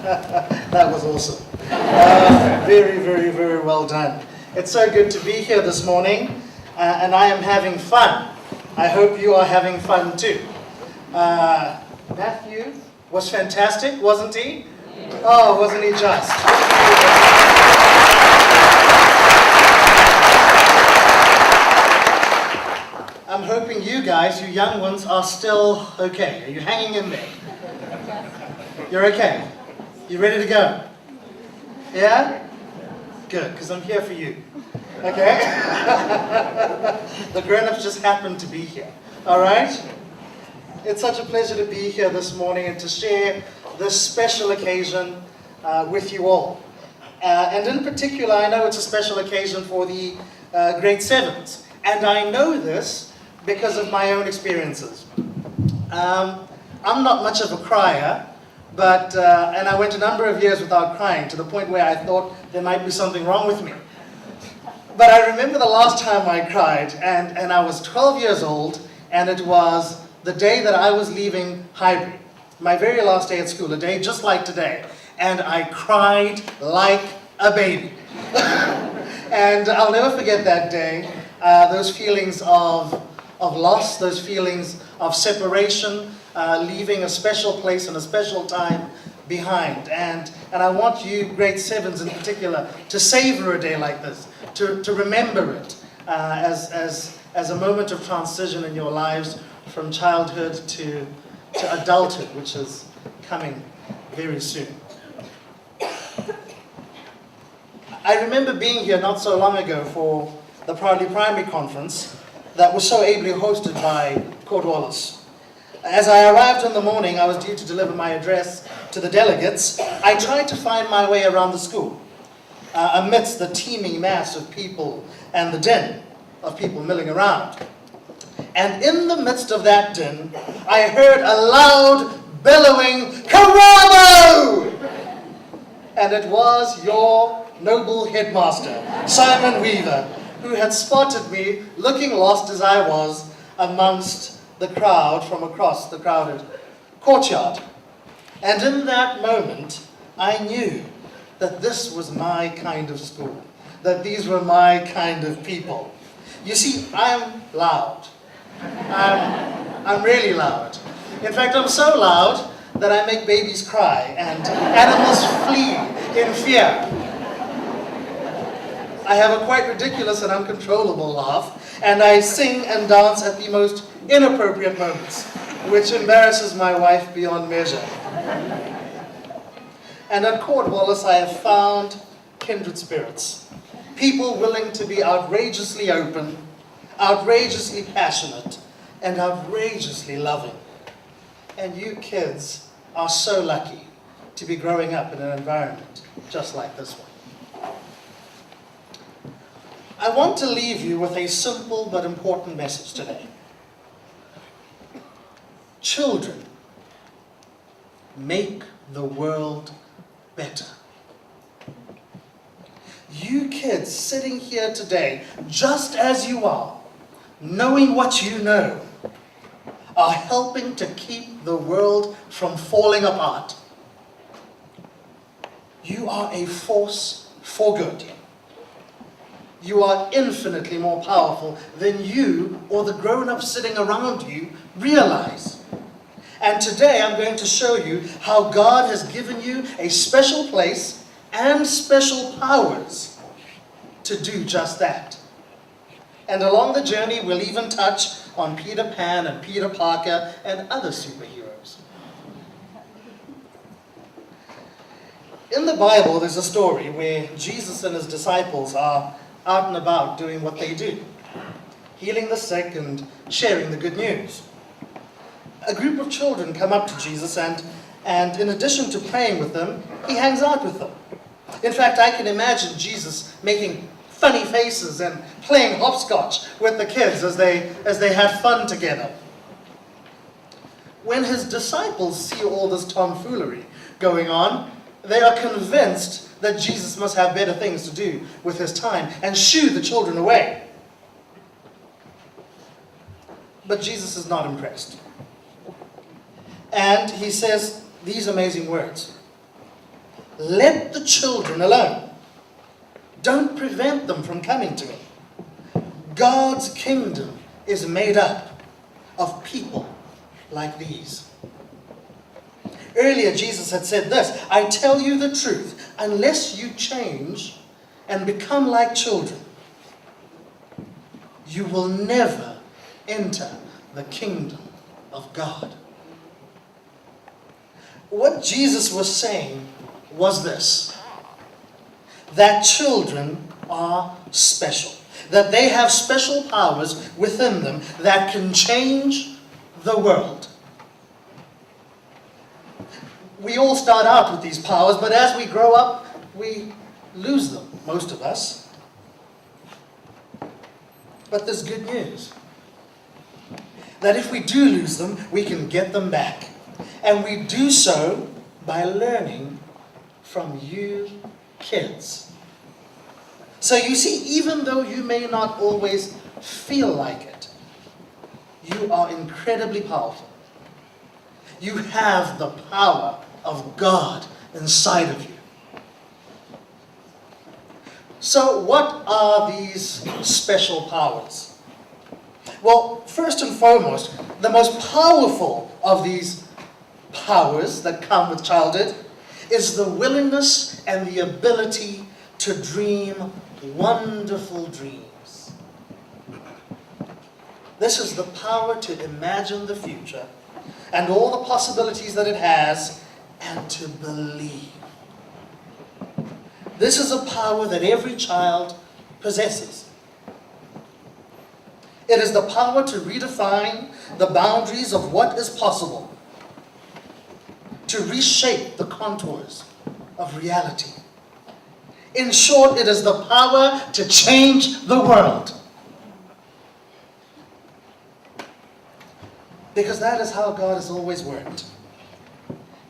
That was awesome. Very, very, very well done. It's so good to be here this morning, and I am having fun. I hope you are having fun too. Matthew was fantastic, wasn't he? Oh, wasn't he just? I'm hoping you guys, you young ones, are still okay. Are you hanging in there? You're okay? You ready to go? Yeah? Good, because I'm here for you. Okay? The grown-ups just happened to be here. All right? It's such a pleasure to be here this morning and to share this special occasion with you all. And in particular, I know it's a special occasion for the grade 7s. And I know this because of my own experiences. I'm not much of a crier, but and I went a number of years without crying to the point where I thought there might be something wrong with me. But I remember the last time I cried, and I was 12 years old, and it was the day that I was leaving Highbury, my very last day at school, a day just like today, and I cried like a baby. And I'll never forget that day, those feelings of loss, those feelings of separation, leaving a special place and a special time behind. And I want you, grade 7s in particular, to savor a day like this, to remember it as a moment of transition in your lives from childhood to adulthood, which is coming very soon. I remember being here not so long ago for the Proudly Primary Conference that was so ably hosted by Cordwalles. As I arrived in the morning, I was due to deliver my address to the delegates. I tried to find my way around the school amidst the teeming mass of people and the din of people milling around. And in the midst of that din, I heard a loud, bellowing, "Carabo!" And it was your noble headmaster, Simon Weaver, who had spotted me looking lost as I was amongst the crowd from across the crowded courtyard. And in that moment, I knew that this was my kind of school, that these were my kind of people. You see, I'm loud. I'm really loud. In fact, I'm so loud that I make babies cry and animals flee in fear. I have a quite ridiculous and uncontrollable laugh, and I sing and dance at the most inappropriate moments, which embarrasses my wife beyond measure. And at Cordwalles, I have found kindred spirits, people willing to be outrageously open, outrageously passionate, and outrageously loving. And you kids are so lucky to be growing up in an environment just like this one. I want to leave you with a simple but important message today. Children make the world better. You kids sitting here today, just as you are, knowing what you know, are helping to keep the world from falling apart. You are a force for good. You are infinitely more powerful than you or the grown-ups sitting around you realize. And today I'm going to show you how God has given you a special place and special powers to do just that. And along the journey we'll even touch on Peter Pan and Peter Parker and other superheroes. In the Bible there's a story where Jesus and his disciples are out and about doing what they do, healing the sick and sharing the good news. A group of children come up to Jesus and in addition to praying with them, he hangs out with them. In fact, I can imagine Jesus making funny faces and playing hopscotch with the kids as they had fun together. When his disciples see all this tomfoolery going on, they are convinced that Jesus must have better things to do with his time and shoo the children away. But Jesus is not impressed. And he says these amazing words. Let the children alone. Don't prevent them from coming to me. God's kingdom is made up of people like these. Earlier, Jesus had said this, I tell you the truth, unless you change and become like children, you will never enter the kingdom of God. What Jesus was saying was this, that children are special, that they have special powers within them that can change the world. We all start out with these powers, but as we grow up, we lose them, most of us. But there's good news. That if we do lose them, we can get them back. And we do so by learning from you kids. So you see, even though you may not always feel like it, you are incredibly powerful. You have the power of God inside of you. So what are these special powers? Well, first and foremost, the most powerful of these powers that come with childhood is the willingness and the ability to dream wonderful dreams. This is the power to imagine the future and all the possibilities that it has, and to believe. This is a power that every child possesses. It is the power to redefine the boundaries of what is possible, to reshape the contours of reality. In short, it is the power to change the world. Because that is how God has always worked.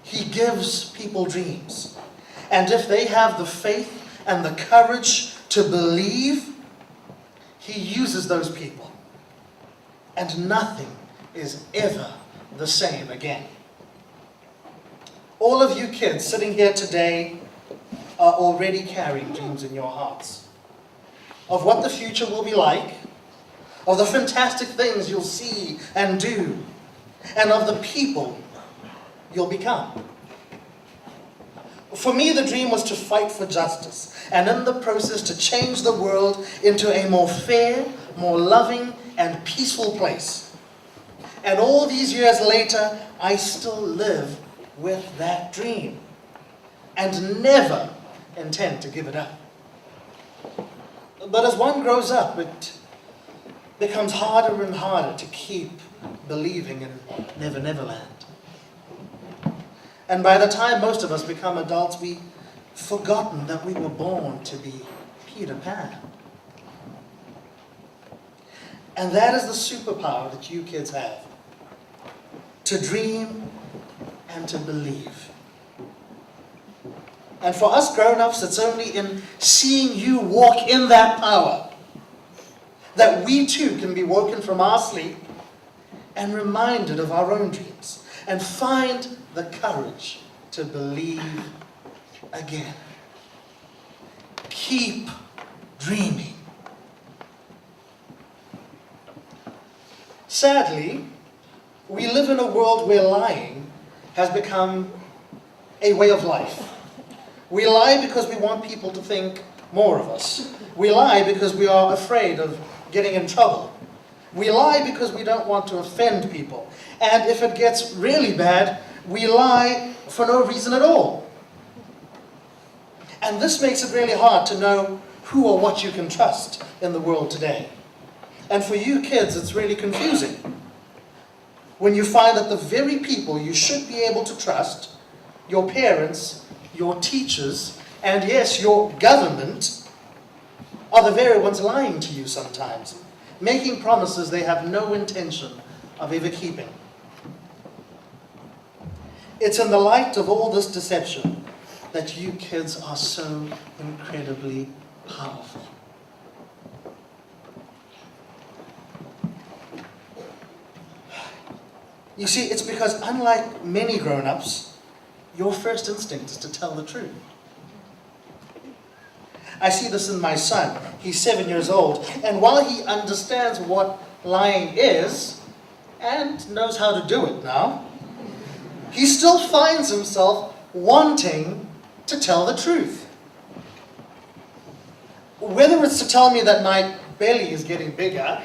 He gives people dreams. And if they have the faith and the courage to believe, He uses those people. And nothing is ever the same again. All of you kids sitting here today are already carrying dreams in your hearts of what the future will be like, of the fantastic things you'll see and do, and of the people you'll become. For me, the dream was to fight for justice, and in the process to change the world into a more fair, more loving, and peaceful place. And all these years later, I still live with that dream, and never intend to give it up. But as one grows up, it becomes harder and harder to keep believing in Never Never Land. And by the time most of us become adults, we've forgotten that we were born to be Peter Pan. And that is the superpower that you kids have. To dream and to believe. And for us grown-ups, it's only in seeing you walk in that power that we too can be woken from our sleep and reminded of our own dreams and find the courage to believe again. Keep dreaming. Sadly, we live in a world where lying has become a way of life. We lie because we want people to think more of us. We lie because we are afraid of getting in trouble. We lie because we don't want to offend people. And if it gets really bad, we lie for no reason at all. And this makes it really hard to know who or what you can trust in the world today. And for you kids, it's really confusing when you find that the very people you should be able to trust, your parents, your teachers, and yes, your government, are the very ones lying to you sometimes, making promises they have no intention of ever keeping. It's in the light of all this deception that you kids are so incredibly powerful. You see, it's because unlike many grown-ups, your first instinct is to tell the truth. I see this in my son. He's 7 years old, and while he understands what lying is, and knows how to do it now, he still finds himself wanting to tell the truth. Whether it's to tell me that my belly is getting bigger,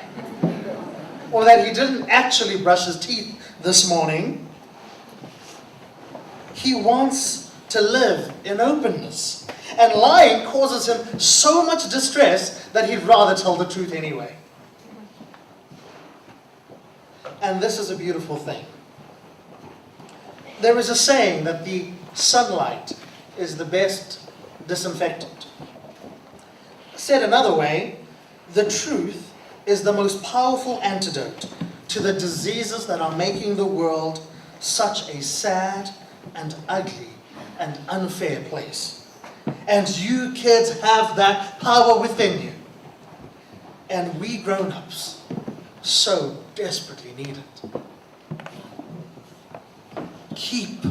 or that he didn't actually brush his teeth this morning, he wants to live in openness. And lying causes him so much distress that he'd rather tell the truth anyway. And this is a beautiful thing. There is a saying that the sunlight is the best disinfectant. Said another way, the truth is the most powerful antidote to the diseases that are making the world such a sad and ugly and unfair place. And you kids have that power within you. And we grown-ups so desperately need it. Keep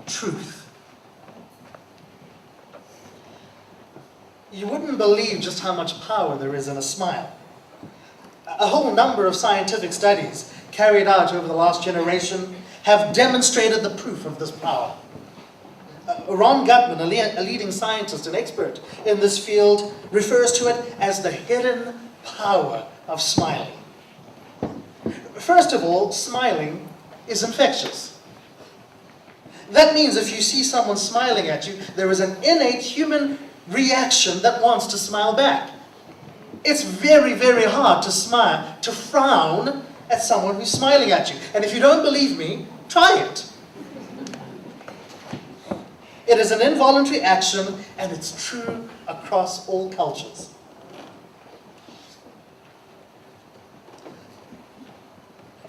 truth. You wouldn't believe just how much power there is in a smile. A whole number of scientific studies carried out over the last generation have demonstrated the proof of this power. Ron Gutman, a leading scientist and expert in this field, refers to it as the hidden power of smiling. First of all, smiling is infectious. That means if you see someone smiling at you, there is an innate human reaction that wants to smile back. It's very, very hard to smile, to frown at someone who's smiling at you. And if you don't believe me, try it. It is an involuntary action, and it's true across all cultures.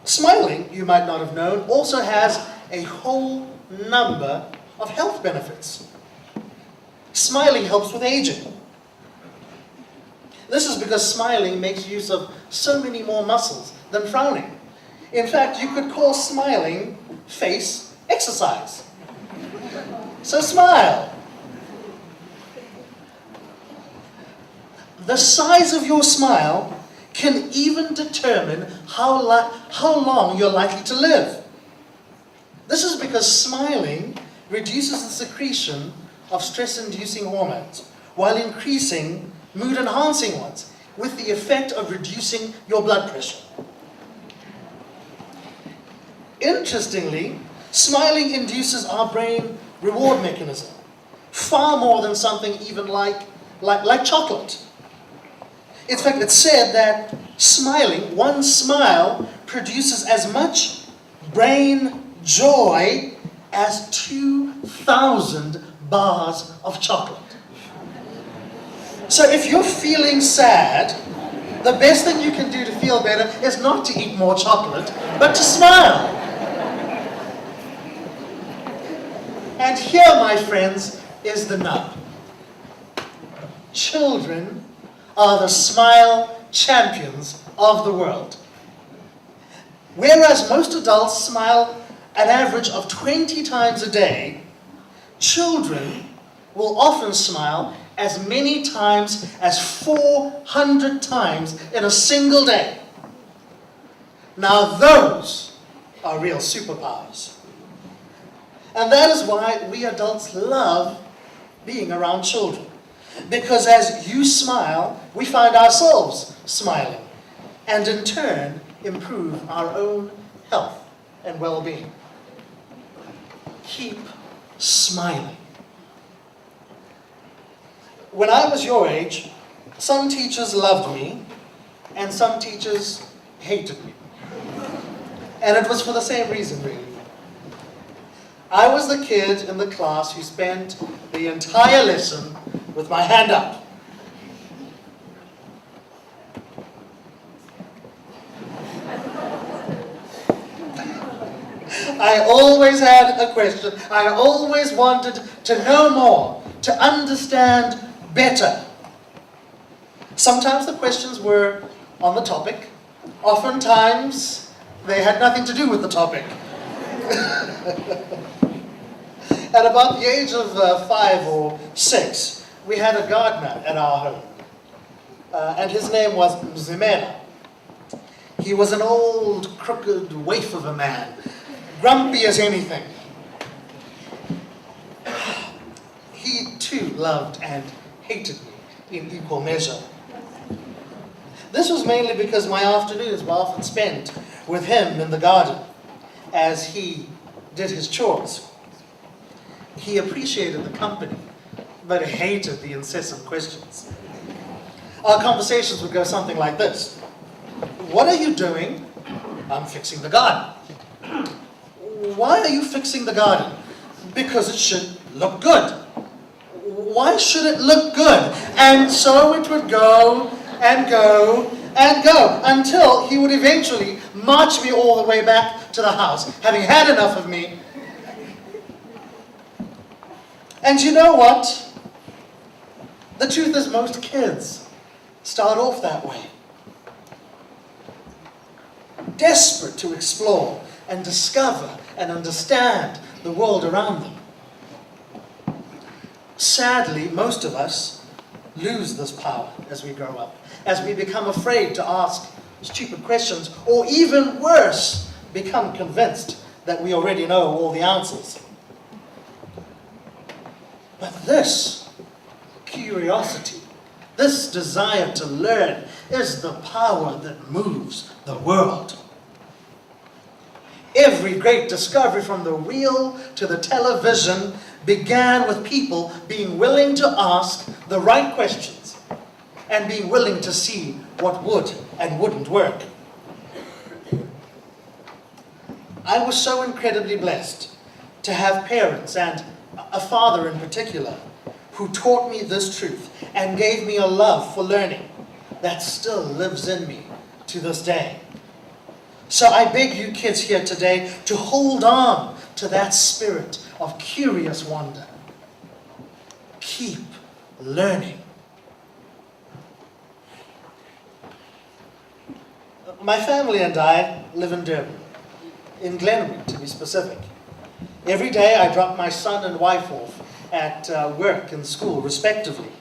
Smiling, you might not have known, also has a whole number of health benefits. Smiling helps with aging. This is because smiling makes use of so many more muscles than frowning. In fact, you could call smiling face exercise. So smile. The size of your smile can even determine how long you're likely to live. This is because smiling reduces the secretion of stress-inducing hormones while increasing mood-enhancing ones, with the effect of reducing your blood pressure. Interestingly, smiling induces our brain reward mechanism, far more than something even like chocolate. In fact, it's said that smiling, one smile, produces as much brain joy as 2,000 bars of chocolate. So if you're feeling sad, the best thing you can do to feel better is not to eat more chocolate, but to smile. And here, my friends, is the nub. Children are the smile champions of the world. Whereas most adults smile an average of 20 times a day, children will often smile as many times as 400 times in a single day. Now those are real superpowers. And that is why we adults love being around children. Because as you smile, we find ourselves smiling, and in turn improve our own health and well-being. Keep smiling. When I was your age, some teachers loved me, and some teachers hated me. And it was for the same reason, really. I was the kid in the class who spent the entire lesson with my hand up. I always had a question. I always wanted to know more, to understand better. Sometimes the questions were on the topic. Oftentimes, they had nothing to do with the topic. At about the age of 5 or 6, we had a gardener at our home. And his name was Mzimela. He was an old, crooked waif of a man, grumpy as anything. He too loved and hated me in equal measure. This was mainly because my afternoons were often spent with him in the garden as he did his chores. He appreciated the company, but hated the incessant questions. Our conversations would go something like this. What are you doing? I'm fixing the garden. Why are you fixing the garden? Because it should look good. Why should it look good? And so it would go and go and go until he would eventually march me all the way back to the house, having had enough of me. And you know what? The truth is, most kids start off that way. Desperate to explore and discover and understand the world around them. Sadly, most of us lose this power as we grow up, as we become afraid to ask stupid questions, or even worse, become convinced that we already know all the answers. But this curiosity, this desire to learn, is the power that moves the world. Every great discovery, from the wheel to the television, began with people being willing to ask the right questions and being willing to see what would and wouldn't work. I was so incredibly blessed to have parents, and a father in particular, who taught me this truth and gave me a love for learning that still lives in me to this day. So I beg you kids here today to hold on to that spirit of curious wonder. Keep learning. My family and I live in Durban, in Glenwood to be specific. Every day I drop my son and wife off at work and school respectively.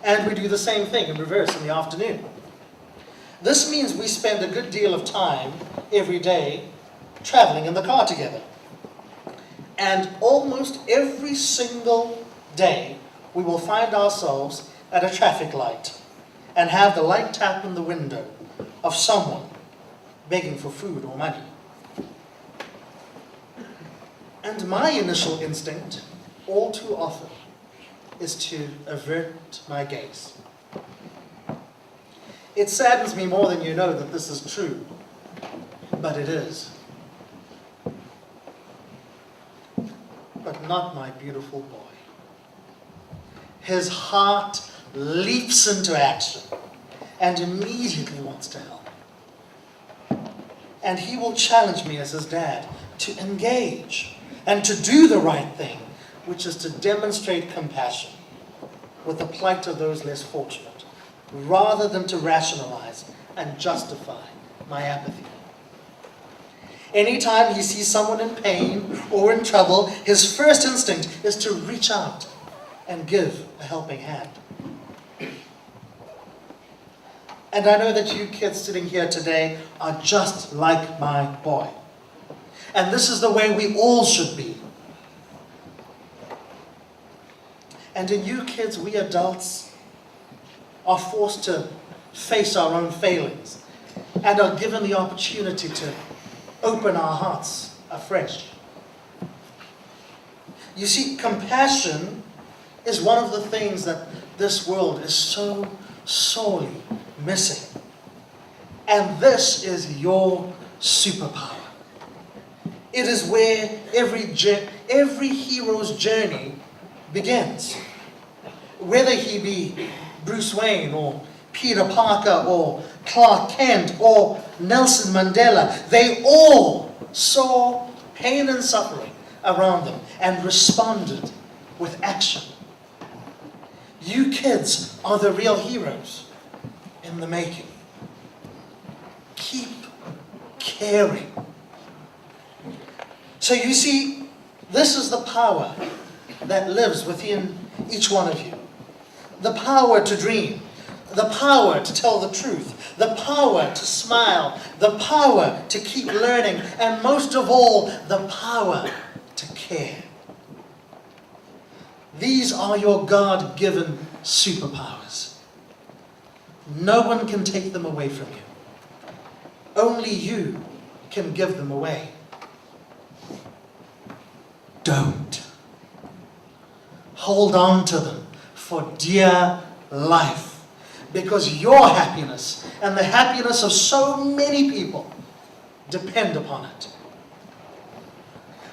And we do the same thing in reverse in the afternoon. This means we spend a good deal of time every day traveling in the car together. And almost every single day we will find ourselves at a traffic light and have the light tap in the window of someone begging for food or money. And my initial instinct, all too often, is to avert my gaze. It saddens me more than you know that this is true, but it is. But not my beautiful boy. His heart leaps into action and immediately wants to help. And he will challenge me as his dad to engage and to do the right thing, which is to demonstrate compassion with the plight of those less fortunate, rather than to rationalize and justify my apathy. Anytime he sees someone in pain or in trouble, his first instinct is to reach out and give a helping hand. And I know that you kids sitting here today are just like my boy. And this is the way we all should be. And in you kids, we adults are forced to face our own failings and are given the opportunity to open our hearts afresh. You see, compassion is one of the things that this world is so sorely missing. And this is your superpower. It is where every hero's journey begins. Whether he be Bruce Wayne or Peter Parker or Clark Kent or Nelson Mandela, they all saw pain and suffering around them and responded with action. You kids are the real heroes in the making. Keep caring. So you see, This is the power that lives within each one of you. The power to dream, the power to tell the truth, the power to smile, the power to keep learning, and most of all, the power to care. These are your God-given superpowers. No one can take them away from you. Only you can give them away. Don't. Hold on to them for dear life, because your happiness and the happiness of so many people depend upon it.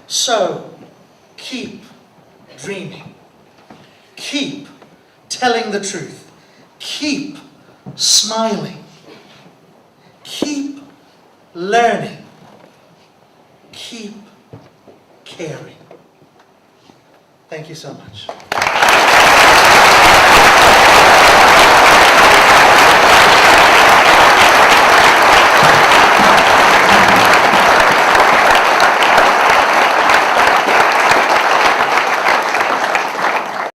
So, keep dreaming. Keep telling the truth. Keep smiling. Keep learning. Keep caring. Thank you so much.